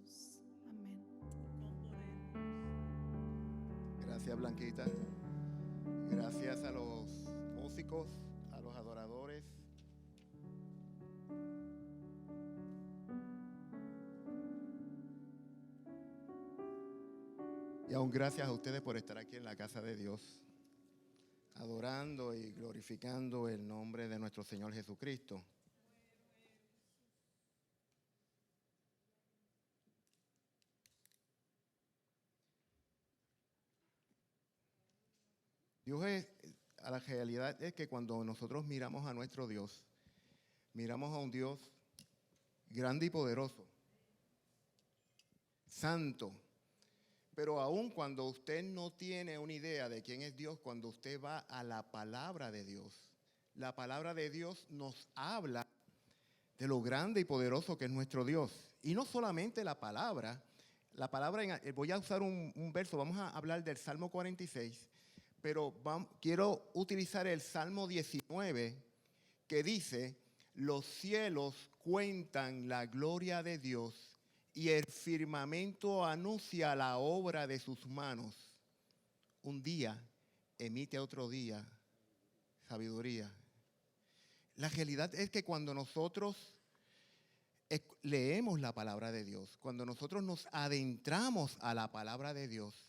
Jesús. Amén. Gracias, Blanquita. Gracias a los músicos, a los adoradores. Y aún gracias a ustedes por estar aquí en la casa de Dios, adorando y glorificando el nombre de nuestro Señor Jesucristo. A la realidad es que cuando nosotros miramos a nuestro Dios, miramos a un Dios grande y poderoso, santo. Pero aun cuando usted no tiene una idea de quién es Dios, cuando usted va a la palabra de Dios, la palabra de Dios nos habla de lo grande y poderoso que es nuestro Dios. Y no solamente la palabra, voy a usar un verso, vamos a hablar del Salmo 46, pero quiero utilizar el Salmo 19, que dice: los cielos cuentan la gloria de Dios y el firmamento anuncia la obra de sus manos. Un día emite otro día sabiduría. La realidad es que cuando nosotros leemos la palabra de Dios, cuando nosotros nos adentramos a la palabra de Dios,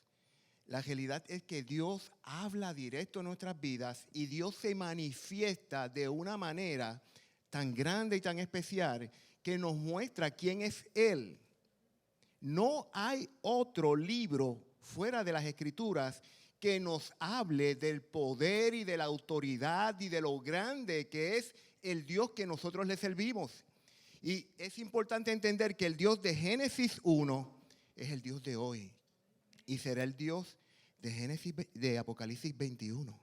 la realidad es que Dios habla directo en nuestras vidas y Dios se manifiesta de una manera tan grande y tan especial que nos muestra quién es Él. No hay otro libro fuera de las Escrituras que nos hable del poder y de la autoridad y de lo grande que es el Dios que nosotros le servimos. Y es importante entender que el Dios de Génesis 1 es el Dios de hoy y será el Dios de Apocalipsis 21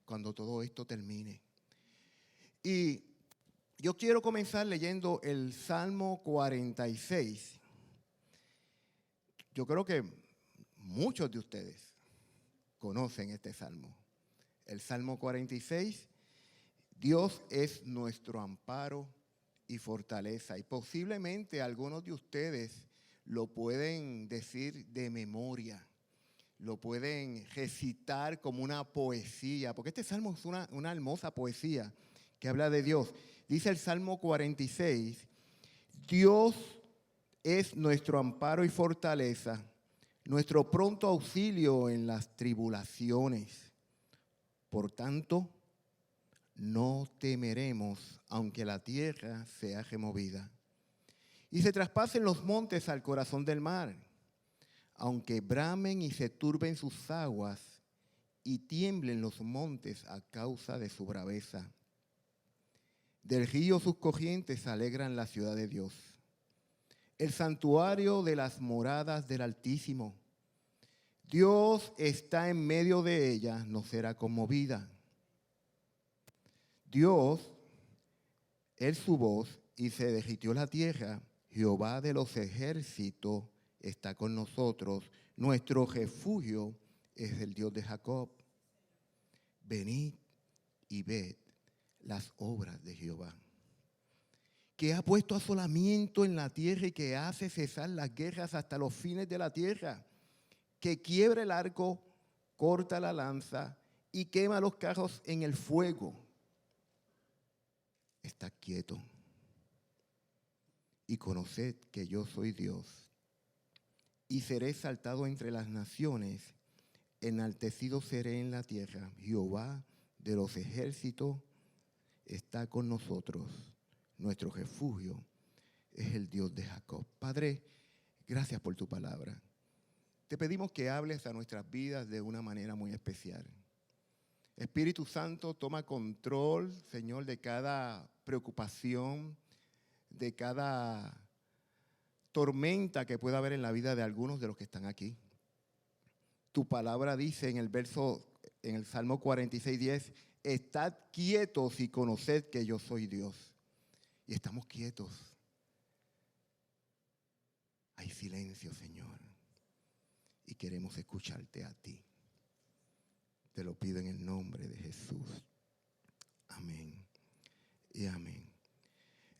cuando todo esto termine. Y yo quiero comenzar leyendo el Salmo 46. Yo creo que muchos de ustedes conocen este salmo. El Salmo 46, Dios es nuestro amparo y fortaleza. Y posiblemente algunos de ustedes lo pueden decir de memoria, lo pueden recitar como una poesía, porque este salmo es una hermosa poesía que habla de Dios. Dice el Salmo 46, Dios es nuestro amparo y fortaleza, nuestro pronto auxilio en las tribulaciones. Por tanto, no temeremos aunque la tierra sea removida y se traspasen los montes al corazón del mar, aunque bramen y se turben sus aguas y tiemblen los montes a causa de su braveza. Del río sus corrientes alegran la ciudad de Dios, el santuario de las moradas del Altísimo. Dios está en medio de ella, no será conmovida. Dios es su voz y se derritió la tierra. Jehová de los ejércitos está con nosotros. Nuestro refugio es el Dios de Jacob. Venid y ved las obras de Jehová, que ha puesto asolamiento en la tierra y que hace cesar las guerras hasta los fines de la tierra, que quiebra el arco, corta la lanza y quema los carros en el fuego. Estad quieto y conoced que yo soy Dios, y seré exaltado entre las naciones, enaltecido seré en la tierra. Jehová de los ejércitos está con nosotros. Nuestro refugio es el Dios de Jacob. Padre, gracias por tu palabra. Te pedimos que hables a nuestras vidas de una manera muy especial. Espíritu Santo, toma control, Señor, de cada preocupación, de cada tormenta que pueda haber en la vida de algunos de los que están aquí. Tu palabra dice en el Salmo 46:10, estad quietos y conoced que yo soy Dios. Y estamos quietos. Hay silencio, Señor, y queremos escucharte a ti. Te lo pido en el nombre de Jesús. Amén y amén.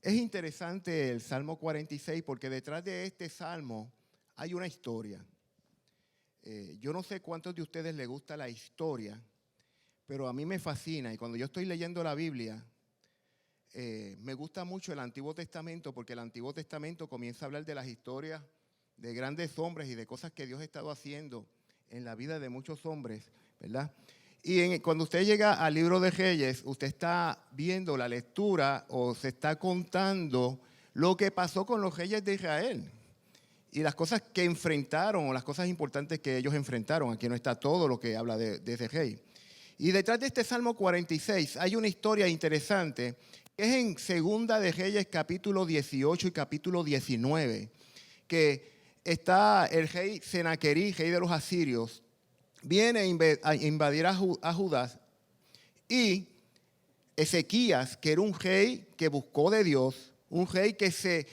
Es interesante el Salmo 46 porque detrás de este salmo hay una historia. Yo no sé cuántos de ustedes les gusta la historia, pero a mí me fascina. Y cuando yo estoy leyendo la Biblia, me gusta mucho el Antiguo Testamento porque el Antiguo Testamento comienza a hablar de las historias de grandes hombres y de cosas que Dios ha estado haciendo en la vida de muchos hombres, ¿verdad? Y cuando usted llega al libro de Reyes, usted está viendo la lectura o se está contando lo que pasó con los reyes de Israel y las cosas que enfrentaron o las cosas importantes que ellos enfrentaron. Aquí no está todo lo que habla de ese rey. Y detrás de este Salmo 46 hay una historia interesante que es en Segunda de Reyes capítulo 18 y capítulo 19, que está el rey Senaquerí, rey de los asirios, viene a invadir a Judá, y Ezequías, que era un rey que buscó de Dios, un rey que se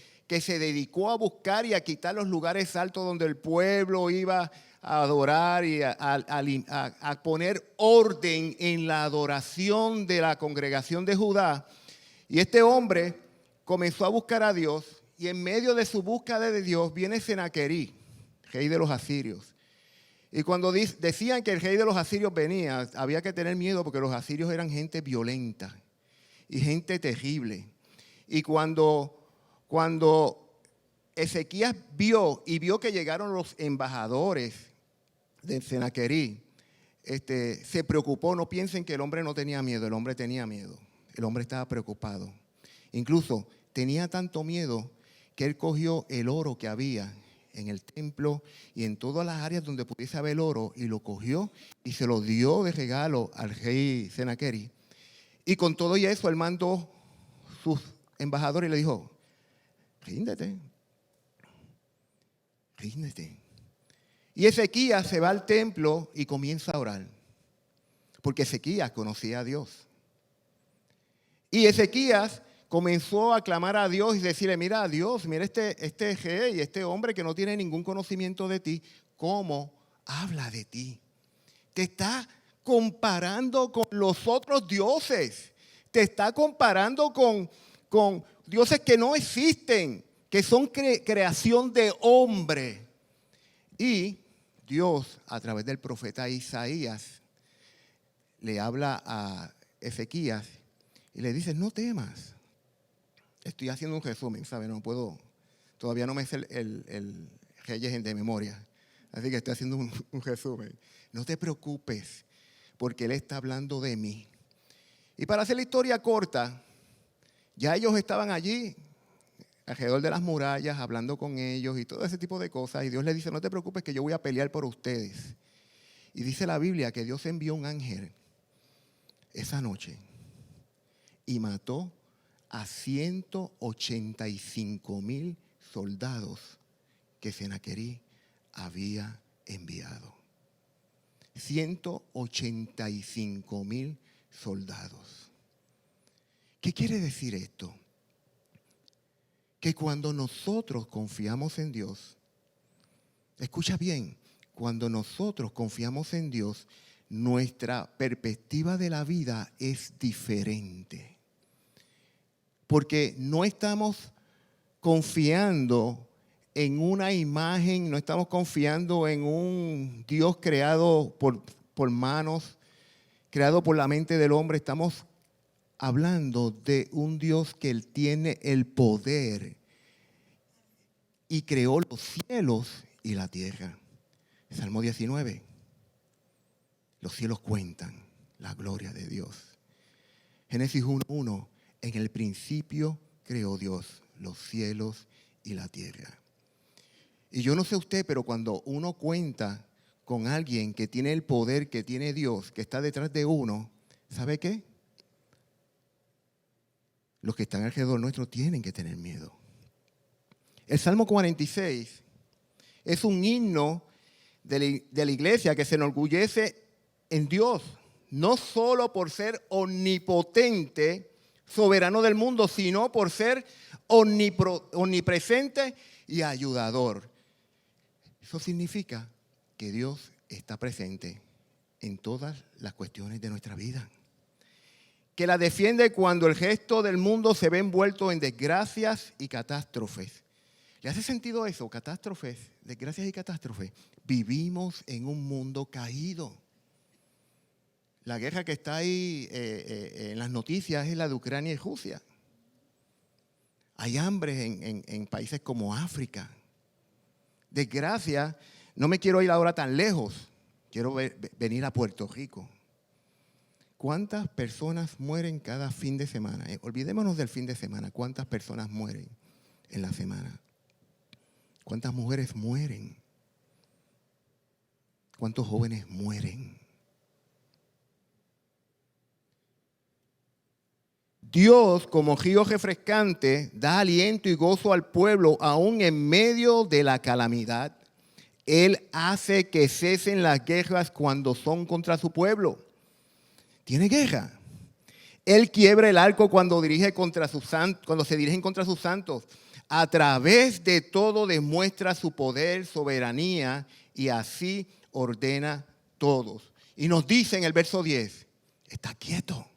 dedicó a buscar y a quitar los lugares altos donde el pueblo iba a adorar y a poner orden en la adoración de la congregación de Judá. Y este hombre comenzó a buscar a Dios, y en medio de su búsqueda de Dios viene Senaquerí, rey de los asirios. Y cuando decían que el rey de los asirios venía, había que tener miedo porque los asirios eran gente violenta y gente terrible. Y cuando Ezequías vio que llegaron los embajadores de Senaquerí, se preocupó. No piensen que el hombre no tenía miedo, el hombre tenía miedo. El hombre estaba preocupado. Incluso tenía tanto miedo que él cogió el oro que había en el templo y en todas las áreas donde pudiese haber oro, y lo cogió y se lo dio de regalo al rey Senaquerí. Y con todo y eso, él mandó sus embajadores y le dijo: ríndete, ríndete. Y Ezequías se va al templo y comienza a orar, porque Ezequías conocía a Dios. Y Ezequías comenzó a clamar a Dios y decirle: mira, Dios, mira este rey, este hombre que no tiene ningún conocimiento de ti, cómo habla de ti. Te está comparando con los otros dioses. Te está comparando con dioses que no existen, que son creación de hombre. Y Dios, a través del profeta Isaías, le habla a Ezequías y le dice: no temas. Estoy haciendo un resumen, ¿sabes? No puedo, todavía no me sé el Reyes de memoria. Así que estoy haciendo un resumen. No te preocupes, porque Él está hablando de mí. Y para hacer la historia corta, ya ellos estaban allí, alrededor de las murallas, hablando con ellos y todo ese tipo de cosas. Y Dios les dice: no te preocupes, que yo voy a pelear por ustedes. Y dice la Biblia que Dios envió un ángel esa noche y mató a 185,000 soldados que Senaquerí había enviado. 185,000 soldados. ¿Qué quiere decir esto? Que cuando nosotros confiamos en Dios, escucha bien, cuando nosotros confiamos en Dios, nuestra perspectiva de la vida es diferente. Porque no estamos confiando en una imagen, no estamos confiando en un Dios creado por manos, creado por la mente del hombre. Estamos hablando de un Dios que Él tiene el poder y creó los cielos y la tierra. Salmo 19. Los cielos cuentan la gloria de Dios. Génesis 1:1. En el principio creó Dios los cielos y la tierra. Y yo no sé usted, pero cuando uno cuenta con alguien que tiene el poder que tiene Dios, que está detrás de uno, ¿sabe qué? Los que están alrededor nuestro tienen que tener miedo. El Salmo 46 es un himno de la iglesia que se enorgullece en Dios, no solo por ser omnipotente, soberano del mundo, sino por ser omnipresente y ayudador. Eso significa que Dios está presente en todas las cuestiones de nuestra vida. que la defiende cuando el resto del mundo se ve envuelto en desgracias y catástrofes. ¿Le hace sentido eso? Catástrofes, desgracias y catástrofes. Vivimos en un mundo caído. La guerra que está ahí en las noticias es la de Ucrania y Rusia. Hay hambre en países como África. Desgracia, no me quiero ir ahora tan lejos. Quiero venir a Puerto Rico. ¿Cuántas personas mueren cada fin de semana? Olvidémonos del fin de semana. ¿Cuántas personas mueren en la semana? ¿Cuántas mujeres mueren? ¿Cuántos jóvenes mueren? Dios, como río refrescante, da aliento y gozo al pueblo aún en medio de la calamidad. Él hace que cesen las guerras cuando son contra su pueblo. ¿Tiene guerra? Él quiebra el arco cuando se dirigen contra sus santos. A través de todo demuestra su poder, soberanía y así ordena todos. Y nos dice en el verso 10, está quieto.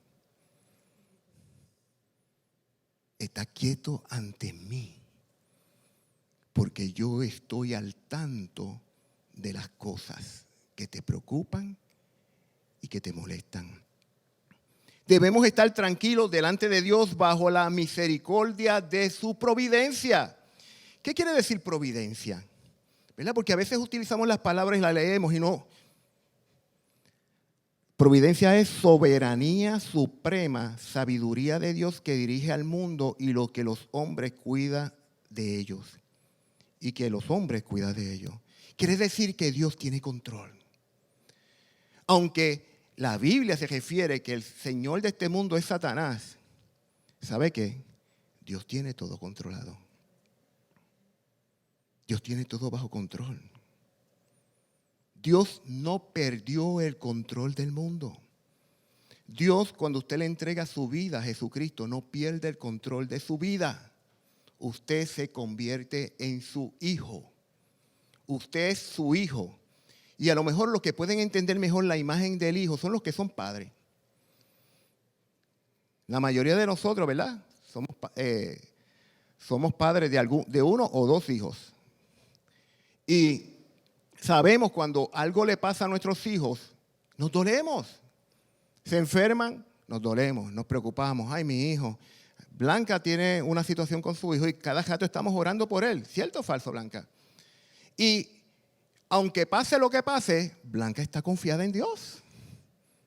Está quieto ante mí, porque yo estoy al tanto de las cosas que te preocupan y que te molestan. Debemos estar tranquilos delante de Dios bajo la misericordia de su providencia. ¿Qué quiere decir providencia? ¿Verdad? Porque a veces utilizamos las palabras y las leemos y no. Providencia es soberanía suprema, sabiduría de Dios que dirige al mundo y lo que los hombres cuidan de ellos. Y que los hombres cuidan de ellos. Quiere decir que Dios tiene control. Aunque la Biblia se refiere que el Señor de este mundo es Satanás, ¿sabe qué? Dios tiene todo controlado. Dios tiene todo bajo control. Dios no perdió el control del mundo. Dios, cuando usted le entrega su vida a Jesucristo, no pierde el control de su vida. Usted se convierte en su hijo. Usted es su hijo. Y a lo mejor los que pueden entender mejor la imagen del hijo son los que son padres. La mayoría de nosotros, ¿verdad? Somos padres de uno o dos hijos. Y sabemos cuando algo le pasa a nuestros hijos, nos dolemos. Se enferman, nos dolemos, nos preocupamos. Ay, mi hijo. Blanca tiene una situación con su hijo y cada rato estamos orando por él. ¿Cierto o falso, Blanca? Y aunque pase lo que pase, Blanca está confiada en Dios.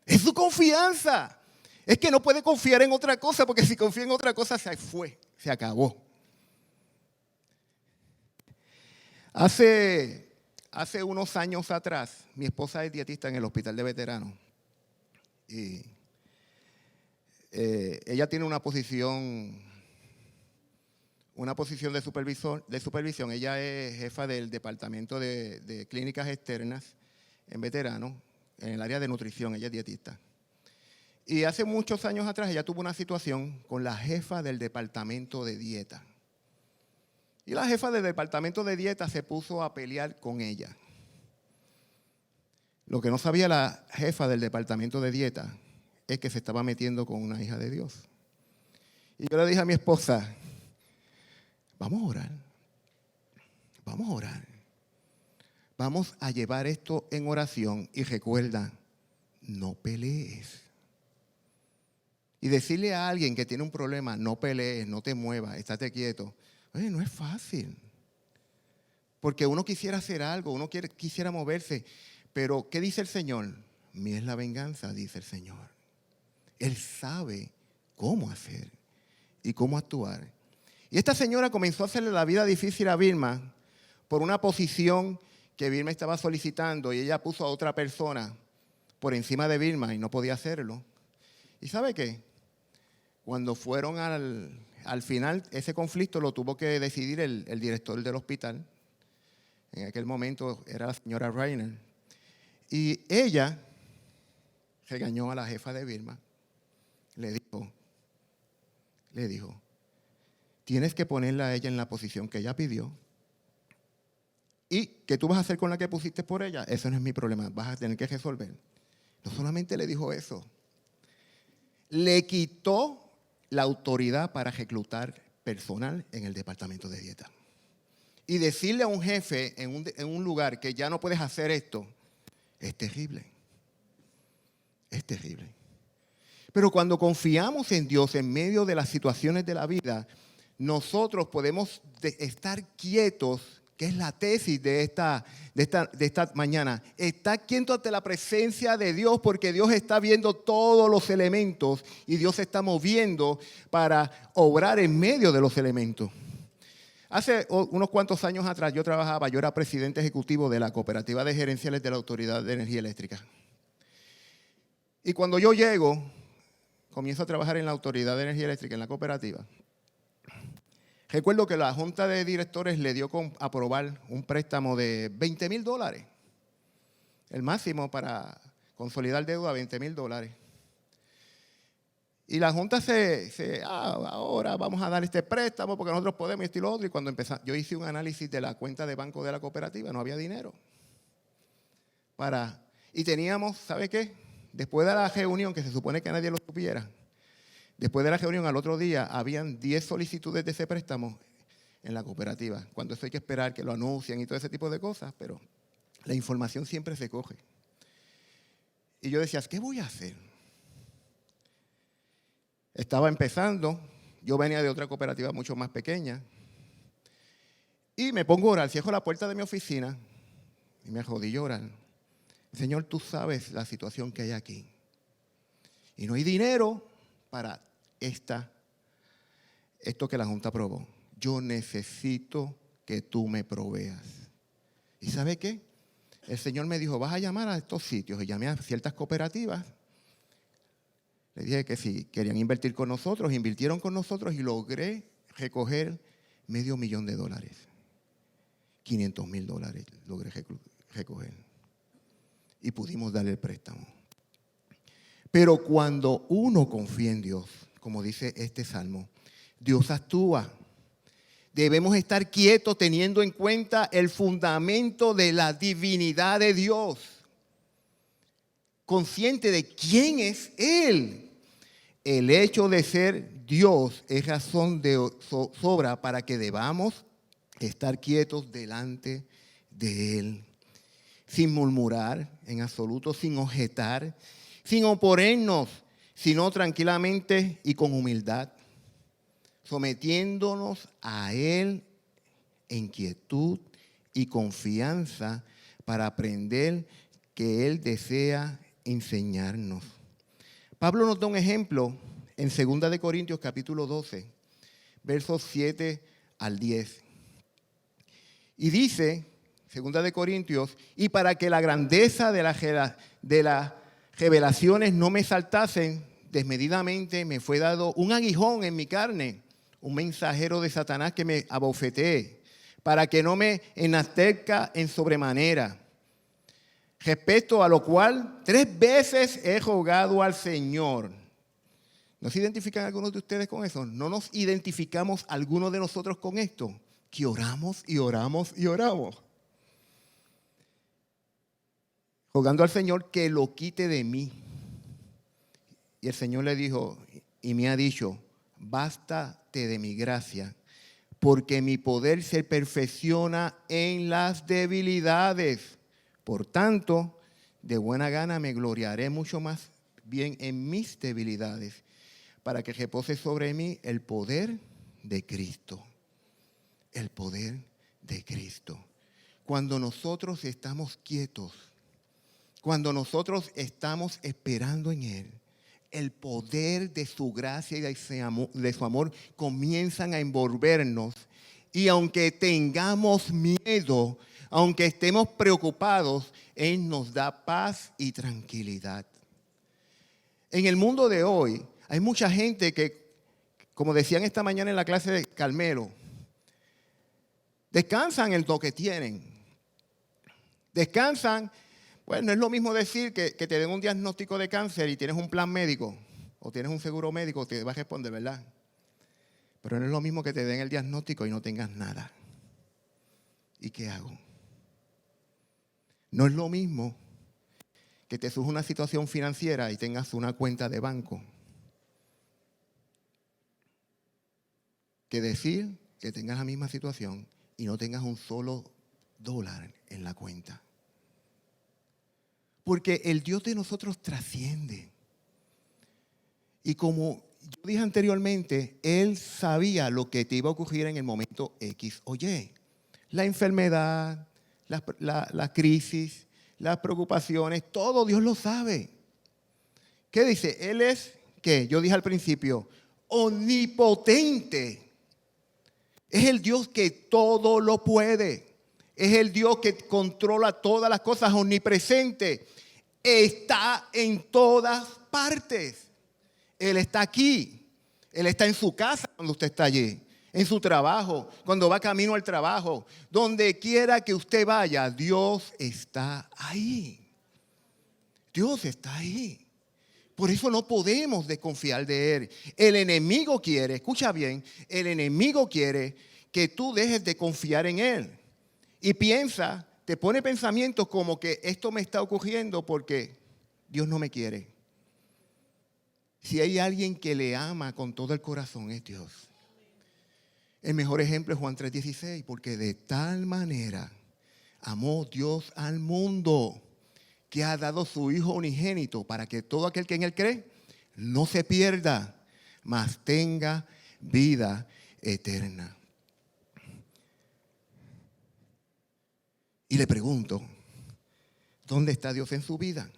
Es su confianza. Es que no puede confiar en otra cosa, porque si confía en otra cosa se fue, se acabó. Hace unos años atrás, mi esposa es dietista en el hospital de veteranos. Y ella tiene una posición de supervisión. Ella es jefa del departamento de clínicas externas en veteranos, en el área de nutrición. Ella es dietista. Y hace muchos años atrás ella tuvo una situación con la jefa del departamento de dieta. Y la jefa del departamento de dieta se puso a pelear con ella. Lo que no sabía la jefa del departamento de dieta es que se estaba metiendo con una hija de Dios. Y yo le dije a mi esposa, vamos a orar. Vamos a orar. Vamos a llevar esto en oración y recuerda, no pelees. Y decirle a alguien que tiene un problema, no pelees, no te muevas, estate quieto. Oye, no es fácil. Porque uno quisiera hacer algo, uno quisiera moverse. Pero, ¿qué dice el Señor? Mía es la venganza, dice el Señor. Él sabe cómo hacer y cómo actuar. Y esta señora comenzó a hacerle la vida difícil a Vilma por una posición que Vilma estaba solicitando y ella puso a otra persona por encima de Vilma y no podía hacerlo. ¿Y sabe qué? Cuando fueron al final, ese conflicto lo tuvo que decidir el director del hospital. En aquel momento era la señora Reiner. Y ella regañó a la jefa de Vilma. Le dijo, tienes que ponerla a ella en la posición que ella pidió. ¿Y qué tú vas a hacer con la que pusiste por ella? Eso no es mi problema, vas a tener que resolver. No solamente le dijo eso, le quitó la autoridad para reclutar personal en el departamento de dieta. Y decirle a un jefe en un lugar que ya no puedes hacer esto, es terrible. Es terrible. Pero cuando confiamos en Dios en medio de las situaciones de la vida, nosotros podemos estar quietos, que es la tesis de esta mañana. Estar quieto ante la presencia de Dios porque Dios está viendo todos los elementos y Dios se está moviendo para obrar en medio de los elementos. Hace unos cuantos años atrás yo era presidente ejecutivo de la Cooperativa de Gerenciales de la Autoridad de Energía Eléctrica. Y cuando yo llego, comienzo a trabajar en la Autoridad de Energía Eléctrica, en la cooperativa. Recuerdo que la Junta de Directores le dio a aprobar un préstamo de $20,000. El máximo para consolidar deuda, $20,000. Y la Junta ahora vamos a dar este préstamo porque nosotros podemos esto y lo otro. Y cuando yo hice un análisis de la cuenta de banco de la cooperativa, no había dinero. Y teníamos, ¿sabe qué? Después de la reunión, que se supone que nadie lo supiera, después de la reunión al otro día, habían 10 solicitudes de ese préstamo en la cooperativa. Cuando eso hay que esperar que lo anuncien y todo ese tipo de cosas, pero la información siempre se coge. Y yo decía, ¿qué voy a hacer? Estaba empezando, yo venía de otra cooperativa mucho más pequeña, y me pongo a orar, cierro la puerta de mi oficina y me arrodillo a orar. Señor, tú sabes la situación que hay aquí. Y no hay dinero para esto que la Junta aprobó. Yo necesito que tú me proveas. ¿Y sabe qué? El Señor me dijo, vas a llamar a estos sitios. Y llamé a ciertas cooperativas. Le dije que si querían invertir con nosotros, invirtieron con nosotros y logré recoger $500,000. $500,000 logré recoger. Y pudimos darle el préstamo. Pero cuando uno confía en Dios, como dice este salmo, Dios actúa. Debemos estar quietos teniendo en cuenta el fundamento de la divinidad de Dios. Consciente de quién es Él. El hecho de ser Dios es razón de sobra para que debamos estar quietos delante de Él. Sin murmurar en absoluto, sin objetar, sin oponernos, sino tranquilamente y con humildad, sometiéndonos a Él en quietud y confianza para aprender que Él desea enseñarnos. Pablo nos da un ejemplo en 2 Corintios capítulo 12, versos 7 al 10. Y dice, 2 Corintios, y para que la grandeza de las revelaciones no me saltasen desmedidamente, me fue dado un aguijón en mi carne, un mensajero de Satanás que me abofetee, para que no me enaltezca en sobremanera. Respecto a lo cual 3 veces he rogado al Señor. ¿No se identifican algunos de ustedes con eso? ¿No nos identificamos algunos de nosotros con esto? Que oramos y oramos y oramos. Rogando al Señor que lo quite de mí. Y el Señor le dijo y me ha dicho, bástate de mi gracia, porque mi poder se perfecciona en las debilidades. Por tanto, de buena gana me gloriaré mucho más bien en mis debilidades, para que repose sobre mí el poder de Cristo. El poder de Cristo. Cuando nosotros estamos quietos, cuando nosotros estamos esperando en Él, el poder de su gracia y de su amor comienzan a envolvernos. Y aunque tengamos miedo, aunque estemos preocupados, Él nos da paz y tranquilidad. En el mundo de hoy hay mucha gente que, como decían esta mañana en la clase de Carmelo, descansan en lo que tienen. Descansan. Bueno, no es lo mismo decir que te den un diagnóstico de cáncer y tienes un plan médico o tienes un seguro médico, te va a responder, ¿verdad? Pero no es lo mismo que te den el diagnóstico y no tengas nada. ¿Y qué hago? No es lo mismo que te surja una situación financiera y tengas una cuenta de banco que decir que tengas la misma situación y no tengas un solo dólar en la cuenta. Porque el Dios de nosotros trasciende. Y como yo dije anteriormente, Él sabía lo que te iba a ocurrir en el momento X o Y. La enfermedad, la crisis, las preocupaciones, todo Dios lo sabe. ¿Qué dice? Él es, ¿qué? Yo dije al principio, omnipotente. Es el Dios que todo lo puede. Es el Dios que controla todas las cosas, omnipresente. Está en todas partes. Él está aquí. Él está en su casa cuando usted está allí. En su trabajo, cuando va camino al trabajo. Donde quiera que usted vaya, Dios está ahí. Dios está ahí. Por eso no podemos desconfiar de Él. El enemigo quiere, escucha bien, el enemigo quiere que tú dejes de confiar en Él. Y piensa, te pone pensamientos como que esto me está ocurriendo porque Dios no me quiere. Si hay alguien que le ama con todo el corazón, es Dios. El mejor ejemplo es Juan 3:16, porque de tal manera amó Dios al mundo, que ha dado su Hijo unigénito para que todo aquel que en Él cree no se pierda, mas tenga vida eterna. Y le pregunto, ¿dónde está Dios en su vida?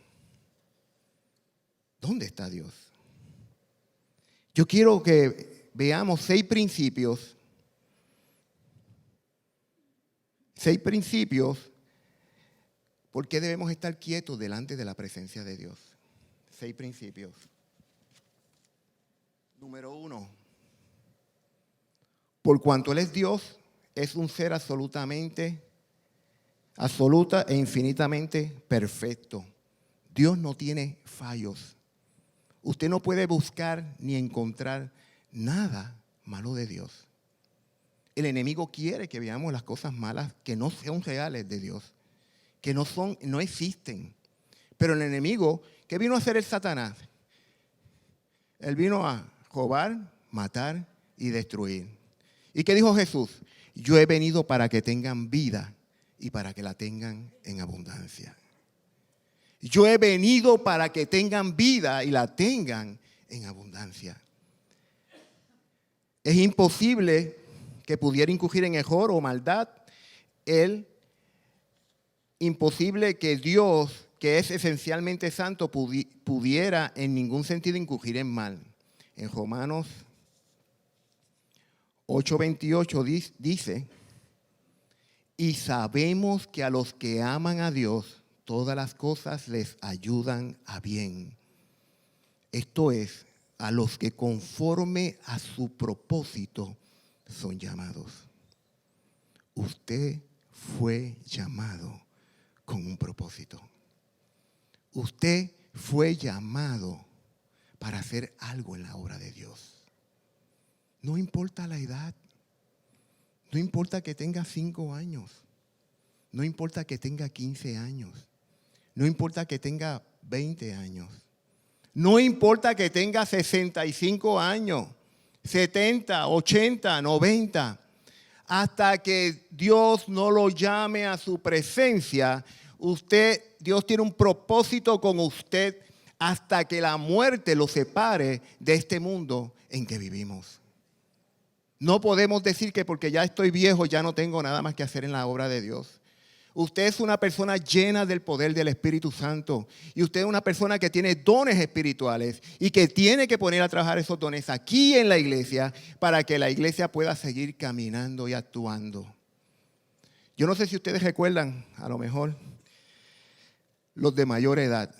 ¿Dónde está Dios? Yo quiero que veamos 6 principios. 6 principios. ¿Por qué debemos estar quietos delante de la presencia de Dios? 6 principios. Número 1. Por cuanto Él es Dios, es un ser absoluta e infinitamente perfecto. Dios no tiene fallos. Usted no puede buscar ni encontrar nada malo de Dios. El enemigo quiere que veamos las cosas malas que no son reales de Dios, que no existen. Pero el enemigo, ¿qué vino a hacer el Satanás? Él vino a robar, matar y destruir. ¿Y qué dijo Jesús? Yo he venido para que tengan vida y para que la tengan en abundancia. Yo he venido para que tengan vida y la tengan en abundancia. Es imposible que pudiera incurrir en error o maldad. Imposible que Dios, que es esencialmente santo, pudiera en ningún sentido incurrir en mal. En Romanos 8:28 dice, y sabemos que a los que aman a Dios, todas las cosas les ayudan a bien. Esto es, a los que conforme a su propósito son llamados. Usted fue llamado con un propósito. Usted fue llamado para hacer algo en la obra de Dios. No importa la edad. No importa que tenga 5 años. No importa que tenga 15 años. No importa que tenga 20 años. No importa que tenga 65 años, 70, 80, 90. Hasta que Dios no lo llame a su presencia, Dios tiene un propósito con usted hasta que la muerte lo separe de este mundo en que vivimos. No podemos decir que porque ya estoy viejo ya no tengo nada más que hacer en la obra de Dios. Usted es una persona llena del poder del Espíritu Santo. Y usted es una persona que tiene dones espirituales y que tiene que poner a trabajar esos dones aquí en la iglesia para que la iglesia pueda seguir caminando y actuando. Yo no sé si ustedes recuerdan, a lo mejor, los de mayor edad.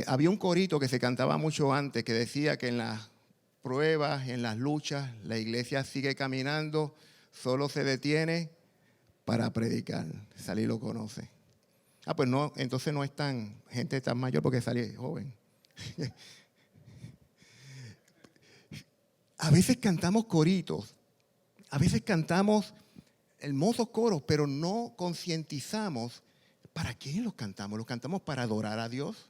Había un corito que se cantaba mucho antes que decía que en las pruebas, en las luchas, la iglesia sigue caminando, solo se detiene para predicar. Salí lo conoce. Pues no, entonces no es gente tan mayor porque Salí joven. A veces cantamos coritos, a veces cantamos hermosos coros, pero no concientizamos para quién los cantamos. Los cantamos para adorar a Dios.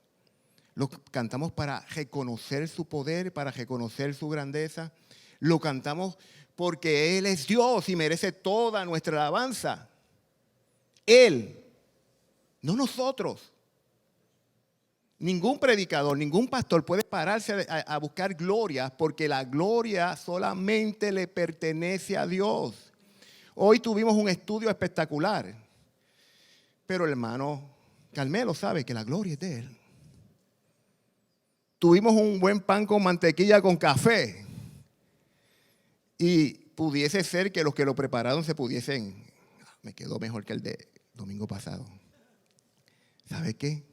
Los cantamos para reconocer su poder, para reconocer su grandeza. Lo cantamos porque Él es Dios y merece toda nuestra alabanza. Él, no nosotros. Ningún predicador, ningún pastor puede pararse a buscar gloria porque la gloria solamente le pertenece a Dios. Hoy tuvimos un estudio espectacular, pero el hermano Carmelo sabe que la gloria es de Él. Tuvimos un buen pan con mantequilla con café y pudiese ser que los que lo prepararon se pudiesen, me quedó mejor que el de domingo pasado. ¿Sabe qué?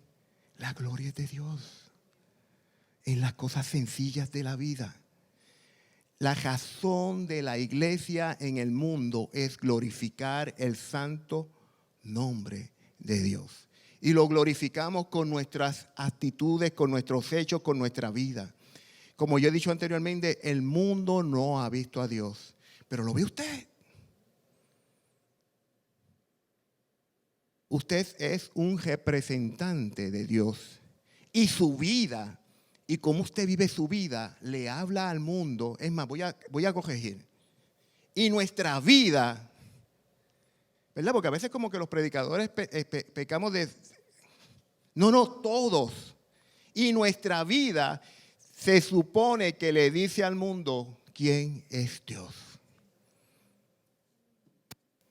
La gloria es de Dios en las cosas sencillas de la vida. La razón de la iglesia en el mundo es glorificar el santo nombre de Dios. Y lo glorificamos con nuestras actitudes, con nuestros hechos, con nuestra vida. Como yo he dicho anteriormente, el mundo no ha visto a Dios, pero lo ve usted. Usted es un representante de Dios y su vida y cómo usted vive su vida le habla al mundo. Es más, voy a corregir. Y nuestra vida, ¿verdad? Porque a veces como que los predicadores pecamos de... No, todos. Y nuestra vida se supone que le dice al mundo quién es Dios.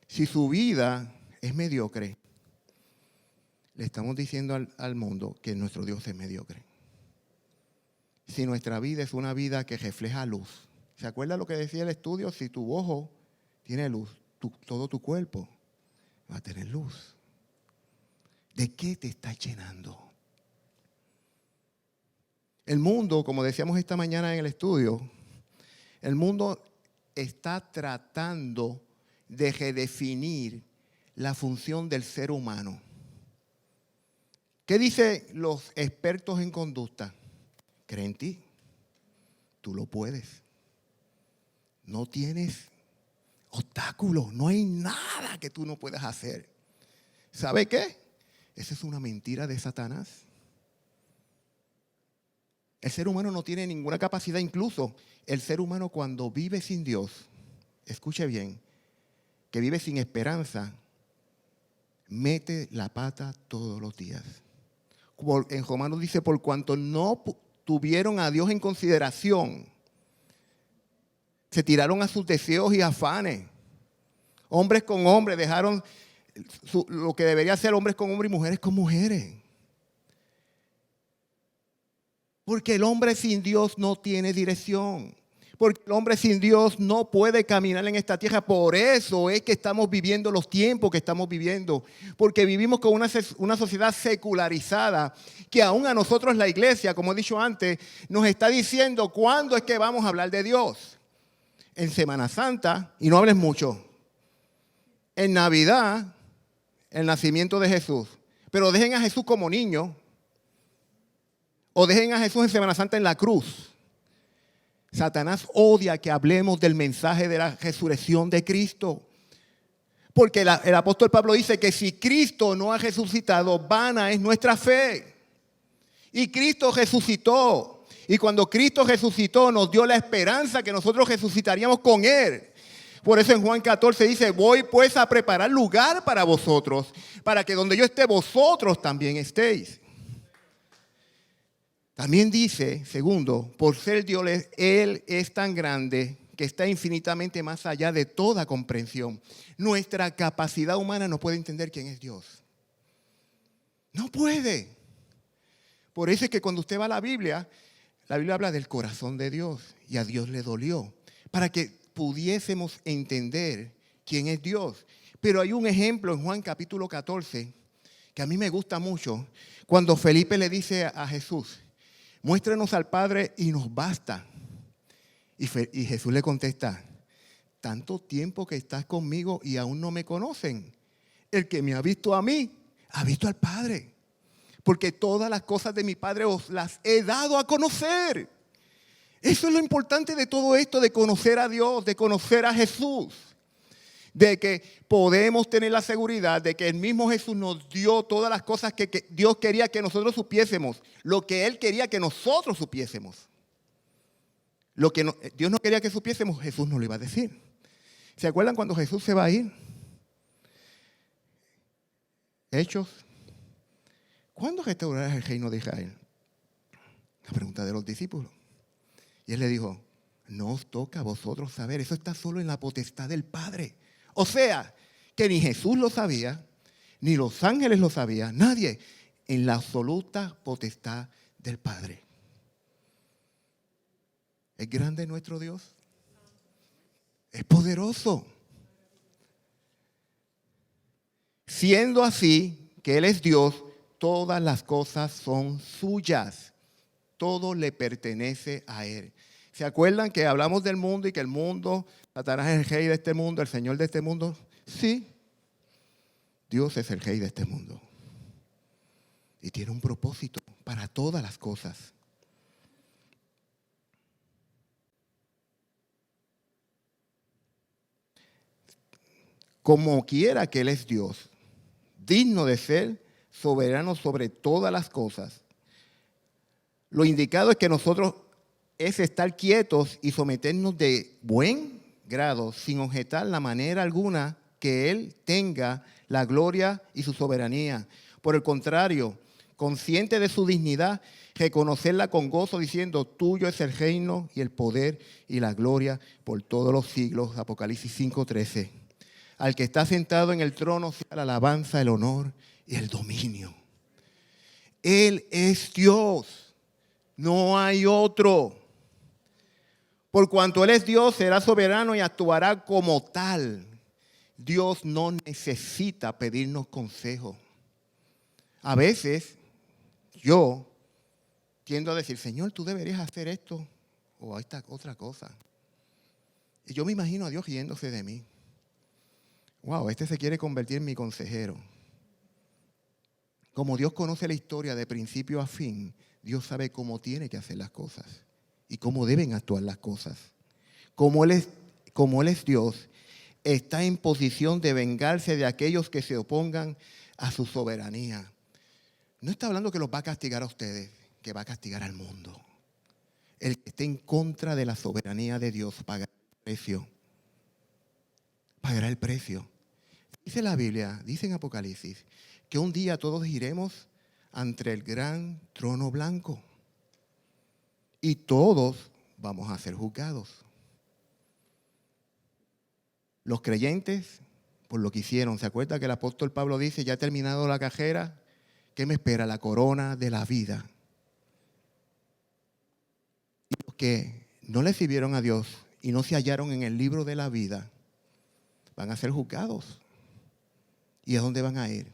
Si su vida es mediocre, le estamos diciendo al mundo que nuestro Dios es mediocre. Si nuestra vida es una vida que refleja luz. ¿Se acuerda lo que decía el estudio? Si tu ojo tiene luz, todo tu cuerpo va a tener luz. ¿De qué te estás llenando? El mundo, como decíamos esta mañana en el estudio, el mundo está tratando de redefinir la función del ser humano. ¿Qué dicen los expertos en conducta? Cree en ti. Tú lo puedes. No tienes obstáculos. No hay nada que tú no puedas hacer. ¿Sabe qué? Esa es una mentira de Satanás. El ser humano no tiene ninguna capacidad. Incluso el ser humano cuando vive sin Dios, escuche bien, que vive sin esperanza, mete la pata todos los días. En Romanos dice, por cuanto no tuvieron a Dios en consideración, se tiraron a sus deseos y afanes. Hombres con hombres dejaron lo que debería ser hombres con hombres y mujeres con mujeres. Porque el hombre sin Dios no tiene dirección. Porque el hombre sin Dios no puede caminar en esta tierra. Por eso es que estamos viviendo los tiempos que estamos viviendo. Porque vivimos con una sociedad secularizada que aún a nosotros la iglesia, como he dicho antes, nos está diciendo cuándo es que vamos a hablar de Dios. En Semana Santa, y no hables mucho. En Navidad, el nacimiento de Jesús. Pero dejen a Jesús como niño. O dejen a Jesús en Semana Santa en la cruz. Satanás odia que hablemos del mensaje de la resurrección de Cristo. Porque el apóstol Pablo dice que si Cristo no ha resucitado, vana es nuestra fe. Y Cristo resucitó. Y cuando Cristo resucitó, nos dio la esperanza que nosotros resucitaríamos con Él. Por eso en Juan 14 dice, voy pues a preparar lugar para vosotros, para que donde yo esté, vosotros también estéis. También dice, segundo, por ser Dios, Él es tan grande que está infinitamente más allá de toda comprensión. Nuestra capacidad humana no puede entender quién es Dios. No puede. Por eso es que cuando usted va a la Biblia habla del corazón de Dios y a Dios le dolió. Para que pudiésemos entender quién es Dios. Pero hay un ejemplo en Juan capítulo 14 que a mí me gusta mucho. Cuando Felipe le dice a Jesús, muéstranos al Padre y nos basta. Y Jesús le contesta, tanto tiempo que estás conmigo y aún no me conocen. El que me ha visto a mí, ha visto al Padre. Porque todas las cosas de mi Padre os las he dado a conocer. Eso es lo importante de todo esto, de conocer a Dios, de conocer a Jesús. De que podemos tener la seguridad de que el mismo Jesús nos dio todas las cosas que Dios quería que nosotros supiésemos. Lo que Él quería que nosotros supiésemos. Lo que Dios no quería que supiésemos, Jesús nos lo iba a decir. ¿Se acuerdan cuando Jesús se va a ir? Hechos. ¿Cuándo restaurarás el reino de Israel? La pregunta de los discípulos. Y él le dijo, no os toca a vosotros saber, eso está solo en la potestad del Padre. O sea, que ni Jesús lo sabía, ni los ángeles lo sabían, nadie, en la absoluta potestad del Padre. ¿Es grande nuestro Dios? Es poderoso. Siendo así, que Él es Dios, todas las cosas son suyas. Todo le pertenece a Él. ¿Se acuerdan que hablamos del mundo y que el mundo, Satanás es el rey de este mundo, el señor de este mundo? Sí, Dios es el rey de este mundo. Y tiene un propósito para todas las cosas. Como quiera que Él es Dios, digno de ser soberano sobre todas las cosas. Lo indicado es que nosotros es estar quietos y someternos de buen grado, sin objetar la manera alguna que Él tenga la gloria y su soberanía. Por el contrario, consciente de su dignidad, reconocerla con gozo diciendo, tuyo es el reino y el poder y la gloria por todos los siglos. Apocalipsis 5:13. Al que está sentado en el trono sea la alabanza, el honor y el dominio. Él es Dios, no hay otro. Por cuanto Él es Dios, será soberano y actuará como tal. Dios no necesita pedirnos consejo. A veces yo tiendo a decir, Señor, tú deberías hacer esto o esta otra cosa. Y yo me imagino a Dios riéndose de mí. Wow, este se quiere convertir en mi consejero. Como Dios conoce la historia de principio a fin, Dios sabe cómo tiene que hacer las cosas y cómo deben actuar las cosas. Como Él es Dios, está en posición de vengarse de aquellos que se opongan a su soberanía. No está hablando que los va a castigar a ustedes, que va a castigar al mundo. El que esté en contra de la soberanía de Dios pagará el precio. Pagará el precio. Dice la Biblia, dice en Apocalipsis, que un día todos iremos ante el gran trono blanco. Y todos vamos a ser juzgados. Los creyentes, por lo que hicieron, ¿se acuerda que el apóstol Pablo dice, ya he terminado la carrera? ¿Qué me espera? La corona de la vida. Y los que no le sirvieron a Dios y no se hallaron en el libro de la vida, van a ser juzgados. ¿Y a dónde van a ir?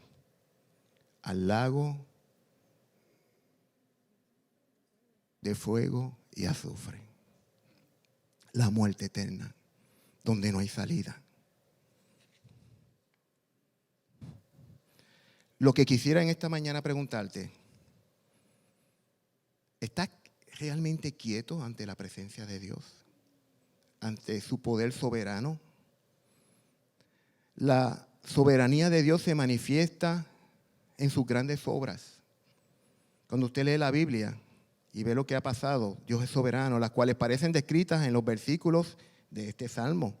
Al lago de fuego y azufre. La muerte eterna, donde no hay salida. Lo que quisiera en esta mañana preguntarte, ¿estás realmente quieto ante la presencia de Dios? ¿Ante su poder soberano? La soberanía de Dios se manifiesta en sus grandes obras. Cuando usted lee la Biblia y ve lo que ha pasado, Dios es soberano, las cuales parecen descritas en los versículos de este salmo.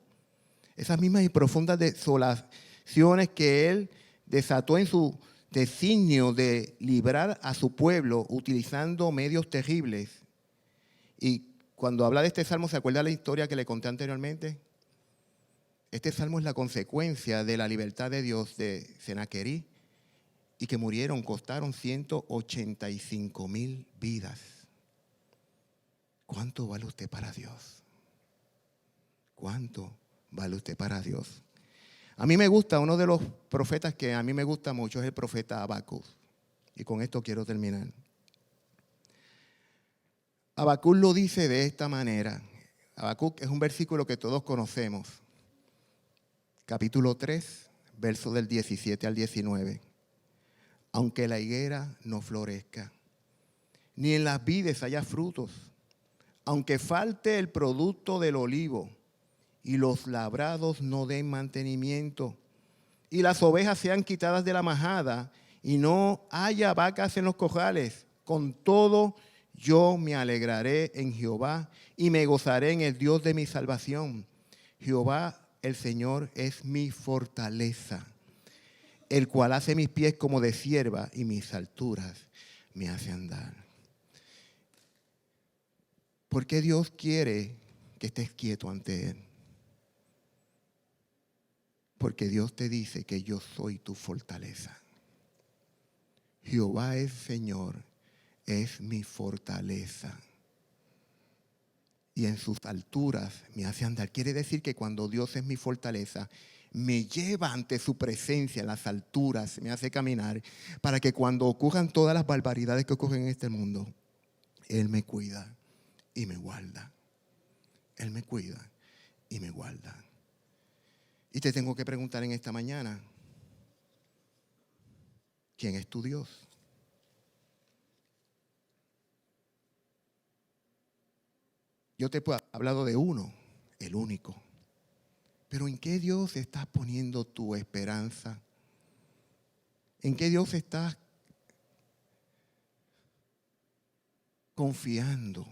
Esas mismas y profundas desolaciones que Él desató en su designio de librar a su pueblo utilizando medios terribles. Y cuando habla de este salmo, ¿se acuerda la historia que le conté anteriormente? Este salmo es la consecuencia de la libertad de Dios de Senaquerí y que costaron 185,000 vidas. ¿Cuánto vale usted para Dios? ¿Cuánto vale usted para Dios? A mí me gusta, uno de los profetas que a mí me gusta mucho es el profeta Habacuc. Y con esto quiero terminar. Habacuc lo dice de esta manera. Habacuc es un versículo que todos conocemos. Capítulo 3, verso del 17 al 19. Aunque la higuera no florezca, ni en las vides haya frutos, aunque falte el producto del olivo, y los labrados no den mantenimiento, y las ovejas sean quitadas de la majada, y no haya vacas en los corrales, con todo Yo me alegraré en Jehová y me gozaré en el Dios de mi salvación. Jehová, el Señor, es mi fortaleza, el cual hace mis pies como de cierva y mis alturas me hace andar. ¿Por qué Dios quiere que estés quieto ante Él? Porque Dios te dice que yo soy tu fortaleza. Jehová es Señor, es mi fortaleza. Y en sus alturas me hace andar. Quiere decir que cuando Dios es mi fortaleza, me lleva ante su presencia en las alturas, me hace caminar, para que cuando ocurran todas las barbaridades que ocurren en este mundo, Él me cuida y me guarda. Él me cuida y me guarda. Y te tengo que preguntar en esta mañana, ¿quién es tu Dios? Yo te he hablado de uno, el único. Pero ¿en qué Dios estás poniendo tu esperanza? ¿En qué Dios estás confiando?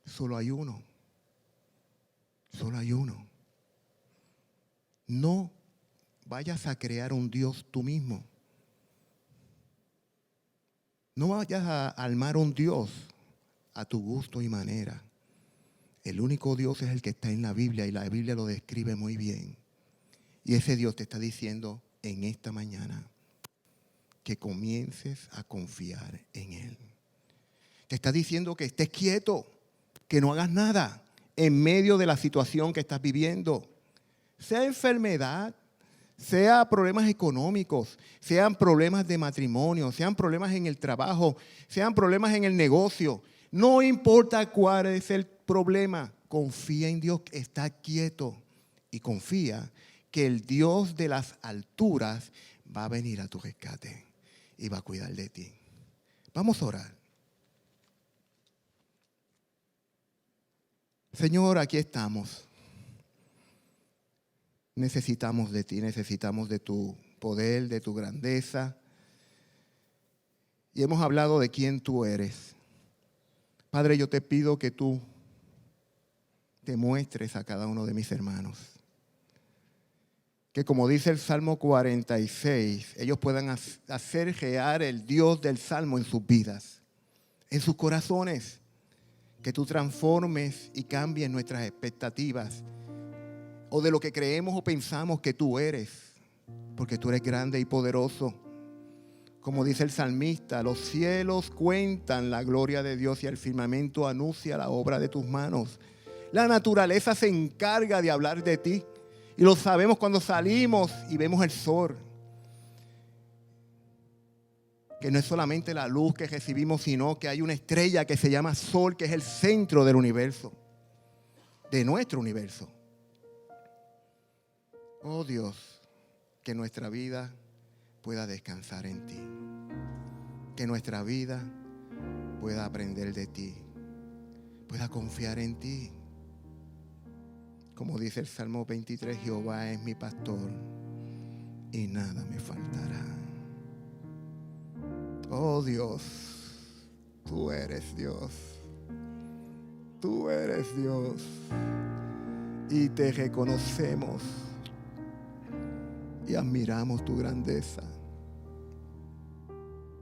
Solo hay uno. Solo hay uno. No vayas a crear un Dios tú mismo. No vayas a armar un Dios a tu gusto y manera. El único Dios es el que está en la Biblia y la Biblia lo describe muy bien. Y ese Dios te está diciendo en esta mañana que comiences a confiar en Él. Te está diciendo que estés quieto, que no hagas nada en medio de la situación que estás viviendo. Sea enfermedad, sea problemas económicos, sean problemas de matrimonio, sean problemas en el trabajo, sean problemas en el negocio. No importa cuál es el problema, confía en Dios, está quieto y confía que el Dios de las alturas va a venir a tu rescate y va a cuidar de ti. Vamos a orar. Señor, aquí estamos. Necesitamos de ti, necesitamos de tu poder, de tu grandeza. Y hemos hablado de quién tú eres. Padre, yo te pido que tú te muestres a cada uno de mis hermanos. Que como dice el Salmo 46, ellos puedan hacer real el Dios del Salmo en sus vidas, en sus corazones. Que tú transformes y cambies nuestras expectativas o de lo que creemos o pensamos que tú eres, porque tú eres grande y poderoso. Como dice el salmista, los cielos cuentan la gloria de Dios y el firmamento anuncia la obra de tus manos. La naturaleza se encarga de hablar de ti y lo sabemos cuando salimos y vemos el sol. Que no es solamente la luz que recibimos, sino que hay una estrella que se llama Sol, que es el centro del universo, de nuestro universo. Oh Dios, que nuestra vida pueda descansar en ti. Que nuestra vida pueda aprender de ti, pueda confiar en ti. Como dice el Salmo 23, Jehová es mi pastor y nada me faltará. Oh Dios, tú eres Dios. Tú eres Dios. Y te reconocemos y admiramos tu grandeza.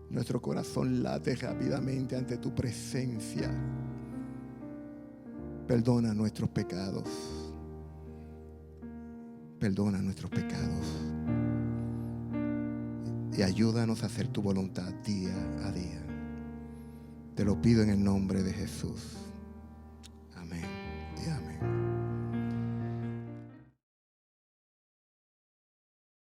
Nuestro corazón late rápidamente ante tu presencia. Perdona nuestros pecados. Perdona nuestros pecados. Y ayúdanos a hacer tu voluntad día a día. Te lo pido en el nombre de Jesús.